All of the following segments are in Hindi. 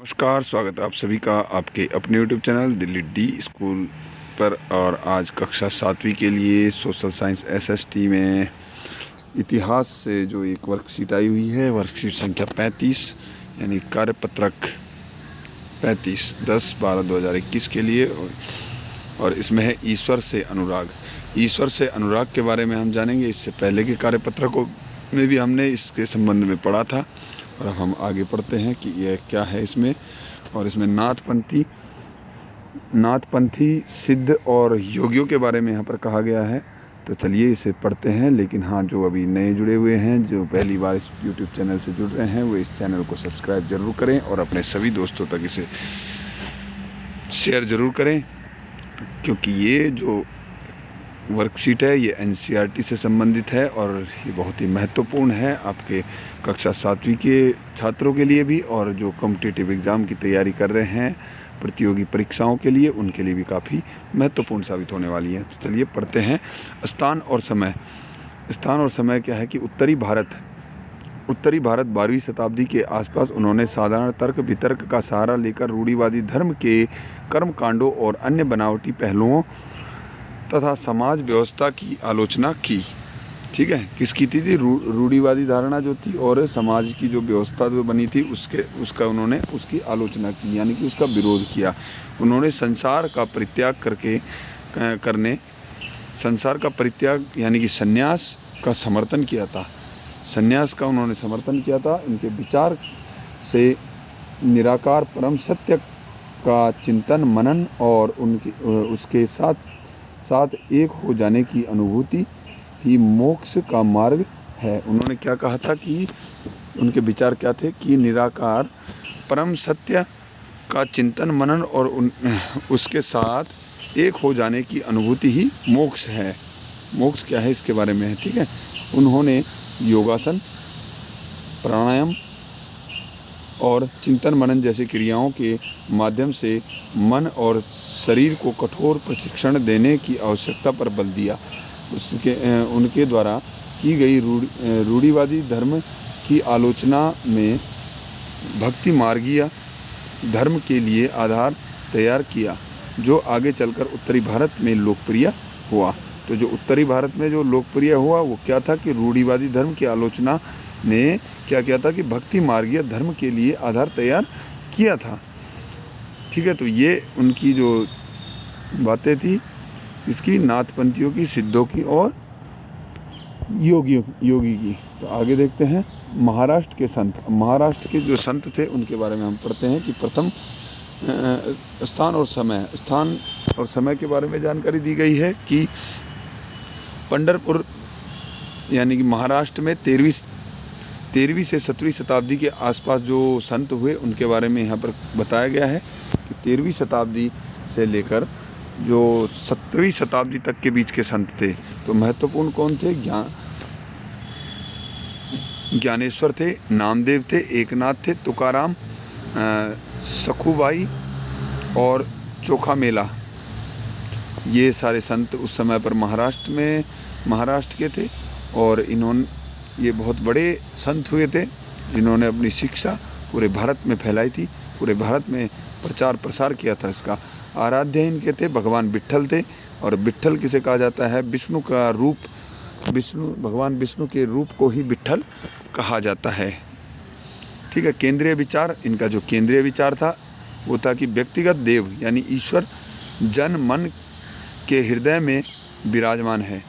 नमस्कार, स्वागत है आप सभी का आपके अपने YouTube channel Delhi D school पर। और आज कक्षा 7वीं के लिए सोशल साइंस एसएसटी में इतिहास से जो एक वर्कशीट आई हुई है, वर्कशीट संख्या 35 यानी कार्यपत्रक 35 10/12/2021 के लिए। और इसमें है ईश्वर से अनुराग। ईश्वर से अनुराग के बारे में हम जानेंगे। इससे पहले के कार्यपत्रकों में भी हमने इसके संबंध में पढ़ा था और अब हम आगे पढ़ते हैं कि यह क्या है इसमें। और इसमें नाथपंथी सिद्ध और योगियों के बारे में यहाँ पर कहा गया है। तो चलिए इसे पढ़ते हैं। लेकिन हाँ, जो अभी नए जुड़े हुए हैं, जो पहली बार इस यूट्यूब चैनल से जुड़ रहे हैं, वो इस चैनल को सब्सक्राइब ज़रूर करें और अपने सभी दोस्तों तक इसे शेयर ज़रूर करें, क्योंकि ये जो वर्कशीट है ये एनसीईआरटी से संबंधित है और ये बहुत ही महत्वपूर्ण है आपके कक्षा 7वीं के छात्रों के लिए भी, और जो कॉम्पिटिटिव एग्ज़ाम की तैयारी कर रहे हैं, प्रतियोगी परीक्षाओं के लिए, उनके लिए भी काफ़ी महत्वपूर्ण साबित होने वाली है। तो चलिए पढ़ते हैं। स्थान और समय। स्थान और समय क्या है कि उत्तरी भारत 12वीं शताब्दी के आसपास उन्होंने साधारण तर्क वितर्क का सहारा लेकर रूढ़िवादी धर्म के कर्मकांडों और अन्य बनावटी पहलुओं तथा समाज व्यवस्था की आलोचना की। ठीक है, किसकी थी? रूढ़िवादी धारणा जो थी और समाज की जो व्यवस्था जो बनी थी उसका उन्होंने उसकी आलोचना की, यानी कि उसका विरोध किया। उन्होंने संसार का परित्याग यानी कि संन्यास का समर्थन किया था। संन्यास का उन्होंने समर्थन किया था। इनके विचार से निराकार परम सत्य का चिंतन मनन और उसके साथ एक हो जाने की अनुभूति ही मोक्ष का मार्ग है। उन्होंने क्या कहा था कि उनके विचार क्या थे कि निराकार परम सत्य का चिंतन मनन और उसके साथ एक हो जाने की अनुभूति ही मोक्ष है। मोक्ष क्या है इसके बारे में है। ठीक है, उन्होंने योगासन, प्राणायाम और चिंतन मनन जैसी क्रियाओं के माध्यम से मन और शरीर को कठोर प्रशिक्षण देने की आवश्यकता पर बल दिया। उनके द्वारा की गई रूढ़िवादी धर्म की आलोचना में भक्ति मार्गीय धर्म के लिए आधार तैयार किया, जो आगे चलकर उत्तरी भारत में लोकप्रिय हुआ। तो जो उत्तरी भारत में जो लोकप्रिय हुआ वो क्या था कि रूढ़िवादी धर्म की आलोचना ने क्या किया था कि भक्ति मार्गीय धर्म के लिए आधार तैयार किया था। ठीक है, तो ये उनकी जो बातें थी इसकी नाथपंथियों की, सिद्धों की और योगी की। तो आगे देखते हैं महाराष्ट्र के संत। महाराष्ट्र के जो संत थे उनके बारे में हम पढ़ते हैं कि प्रथम स्थान और समय के बारे में जानकारी दी गई है कि पंढरपुर यानी कि महाराष्ट्र में 13वीं से 17वीं शताब्दी के आसपास जो संत हुए उनके बारे में यहाँ पर बताया गया है कि 13वीं शताब्दी से लेकर जो 17वीं शताब्दी तक के बीच के संत थे। तो महत्वपूर्ण कौन थे? ज्ञानेश्वर थे, नामदेव थे, एकनाथ थे, तुकाराम, सखुबाई और चोखा मेला। ये सारे संत उस समय पर महाराष्ट्र के थे और ये बहुत बड़े संत हुए थे जिन्होंने अपनी शिक्षा पूरे भारत में फैलाई थी, पूरे भारत में प्रचार प्रसार किया था। इसका आराध्य इनके थे भगवान विट्ठल थे। और विट्ठल किसे कहा जाता है? विष्णु का रूप, भगवान विष्णु के रूप को ही विट्ठल कहा जाता है। ठीक है, केंद्रीय विचार, इनका जो केंद्रीय विचार था वो था कि व्यक्तिगत देव यानी ईश्वर जन मन के हृदय में विराजमान है,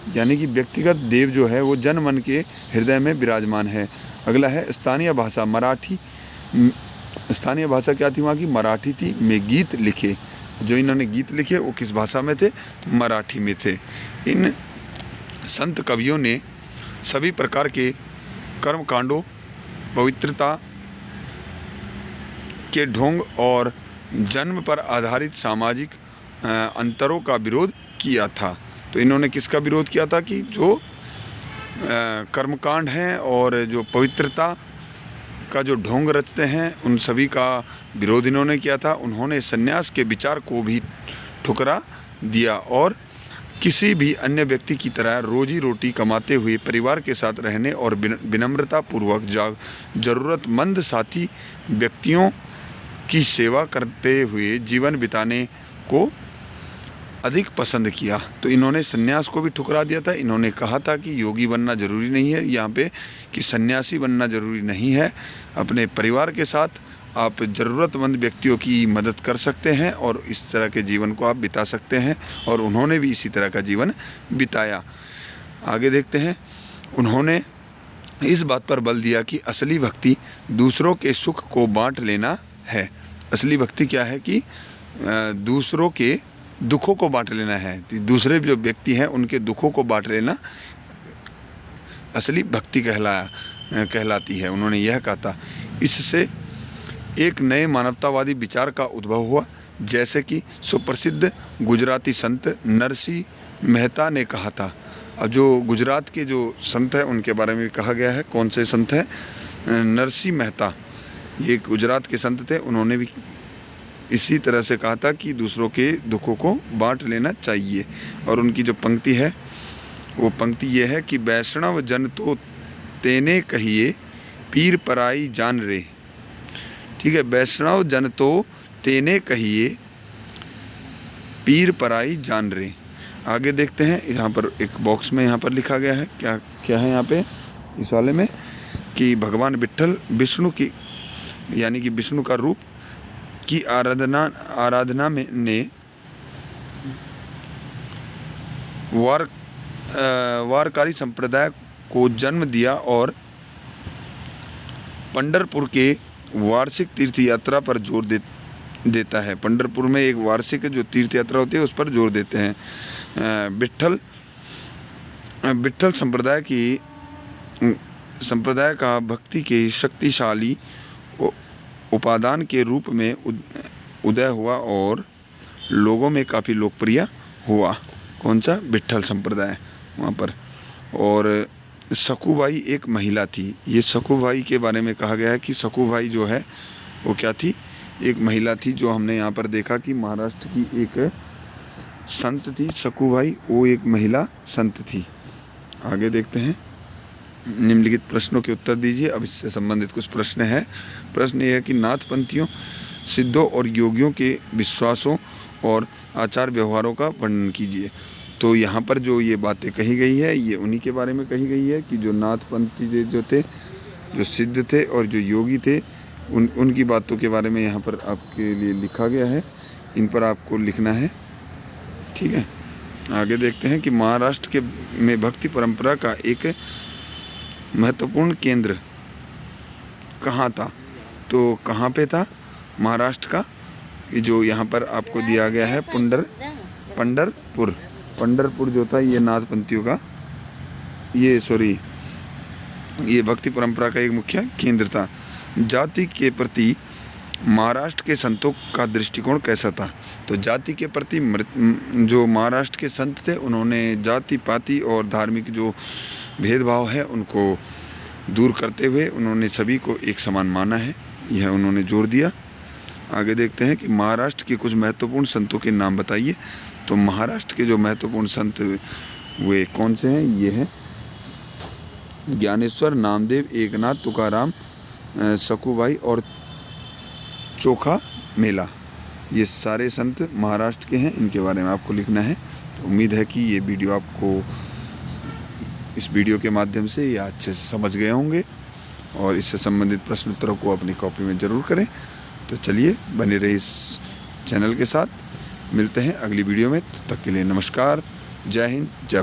यानी कि व्यक्तिगत देव जो है वो जन मन के हृदय में विराजमान है। अगला है स्थानीय भाषा, मराठी। स्थानीय भाषा क्या थी वहाँ की? मराठी थी। में गीत लिखे, जो इन्होंने गीत लिखे वो किस भाषा में थे? मराठी में थे। इन संत कवियों ने सभी प्रकार के कर्मकांडों, पवित्रता के ढोंग और जन्म पर आधारित सामाजिक अंतरों का विरोध किया था। तो इन्होंने किसका विरोध किया था कि जो कर्मकांड हैं और जो पवित्रता का जो ढोंग रचते हैं उन सभी का विरोध इन्होंने किया था। उन्होंने संन्यास के विचार को भी ठुकरा दिया और किसी भी अन्य व्यक्ति की तरह रोजी रोटी कमाते हुए परिवार के साथ रहने और विनम्रता पूर्वक ज़रूरतमंद साथी व्यक्तियों की सेवा करते हुए जीवन बिताने को अधिक पसंद किया। तो इन्होंने सन्यास को भी ठुकरा दिया था। इन्होंने कहा था कि योगी बनना ज़रूरी नहीं है यहाँ पे, कि सन्यासी बनना ज़रूरी नहीं है। अपने परिवार के साथ आप ज़रूरतमंद व्यक्तियों की मदद कर सकते हैं और इस तरह के जीवन को आप बिता सकते हैं, और उन्होंने भी इसी तरह का जीवन बिताया। आगे देखते हैं। उन्होंने इस बात पर बल दिया कि असली भक्ति दूसरों के सुख को बांट लेना है। असली भक्ति क्या है कि दूसरों के दुखों को बांट लेना है। दूसरे जो व्यक्ति हैं उनके दुखों को बांट लेना असली भक्ति कहलाती है। उन्होंने यह कहा था। इससे एक नए मानवतावादी विचार का उद्भव हुआ, जैसे कि सुप्रसिद्ध गुजराती संत नरसिंह मेहता ने कहा था। अब जो गुजरात के जो संत हैं उनके बारे में कहा गया है। कौन से संत हैं? नरसिंह मेहता, ये गुजरात के संत थे। उन्होंने भी इसी तरह से कहा था कि दूसरों के दुखों को बांट लेना चाहिए। और उनकी जो पंक्ति है वो पंक्ति ये है कि वैष्णव जन तो तेने कहिए पीर पराई जान रे। ठीक है, वैष्णव जन तो तेने कहिए पीर पराई जान रे। आगे देखते हैं। यहाँ पर एक बॉक्स में यहाँ पर लिखा गया है, क्या क्या है यहाँ पे इस वाले में, कि भगवान विट्ठल विष्णु की यानी कि विष्णु का रूप की आराधना में ने वारकारी संप्रदाय को जन्म दिया और पंढरपुर के वार्षिक तीर्थ यात्रा पर जोर देता है। पंढरपुर में एक वार्षिक जो तीर्थ यात्रा होती है उस पर जोर देते हैं। विट्ठल संप्रदाय का भक्ति के शक्तिशाली उपादान के रूप में उदय हुआ और लोगों में काफ़ी लोकप्रिय हुआ। कौन सा? विट्ठल संप्रदाय वहाँ पर। और सखूबाई एक महिला थी। ये सखूबाई के बारे में कहा गया है कि सखूबाई जो है वो क्या थी? एक महिला थी, जो हमने यहाँ पर देखा कि महाराष्ट्र की एक संत थी सखूबाई, वो एक महिला संत थी। आगे देखते हैं। निम्नलिखित प्रश्नों के उत्तर दीजिए। अब इससे संबंधित कुछ प्रश्न है। प्रश्न ये है कि नाथपंथियों, सिद्धों और योगियों के विश्वासों और आचार व्यवहारों का वर्णन कीजिए। तो यहाँ पर जो ये बातें कही गई है ये उन्हीं के बारे में कही गई है कि जो नाथपंथी जो थे, जो सिद्ध थे और जो योगी थे, उनकी बातों के बारे में यहाँ पर आपके लिए लिखा गया है। इन पर आपको लिखना है। ठीक है, आगे देखते हैं कि महाराष्ट्र में भक्ति परंपरा का एक महत्वपूर्ण केंद्र कहाँ था? तो कहाँ पे था महाराष्ट्र का? जो यहाँ पर आपको दिया गया है पंढरपुर। पंढरपुर जो था ये नाथपंथियों का ये भक्ति परंपरा का एक मुख्य केंद्र था। जाति के प्रति महाराष्ट्र के संतों का दृष्टिकोण कैसा था? तो जाति के प्रति जो महाराष्ट्र के संत थे उन्होंने जाति पाति और धार्मिक जो भेदभाव है उनको दूर करते हुए उन्होंने सभी को एक समान माना है, यह उन्होंने जोर दिया। आगे देखते हैं कि महाराष्ट्र के कुछ महत्वपूर्ण संतों के नाम बताइए। तो महाराष्ट्र के जो महत्वपूर्ण संत वे कौन से हैं? ये हैं ज्ञानेश्वर, नामदेव, एकनाथ, तुकाराम, सखूबाई और चोखा मेला। ये सारे संत महाराष्ट्र के हैं। इनके बारे में आपको लिखना है। तो उम्मीद है कि ये वीडियो आपको इस वीडियो के माध्यम से या अच्छे से समझ गए होंगे और इससे संबंधित प्रश्न उत्तरों को अपनी कॉपी में ज़रूर करें। तो चलिए बने रहिए इस चैनल के साथ। मिलते हैं अगली वीडियो में। तब तक के लिए नमस्कार, जय हिंद, जय भारत।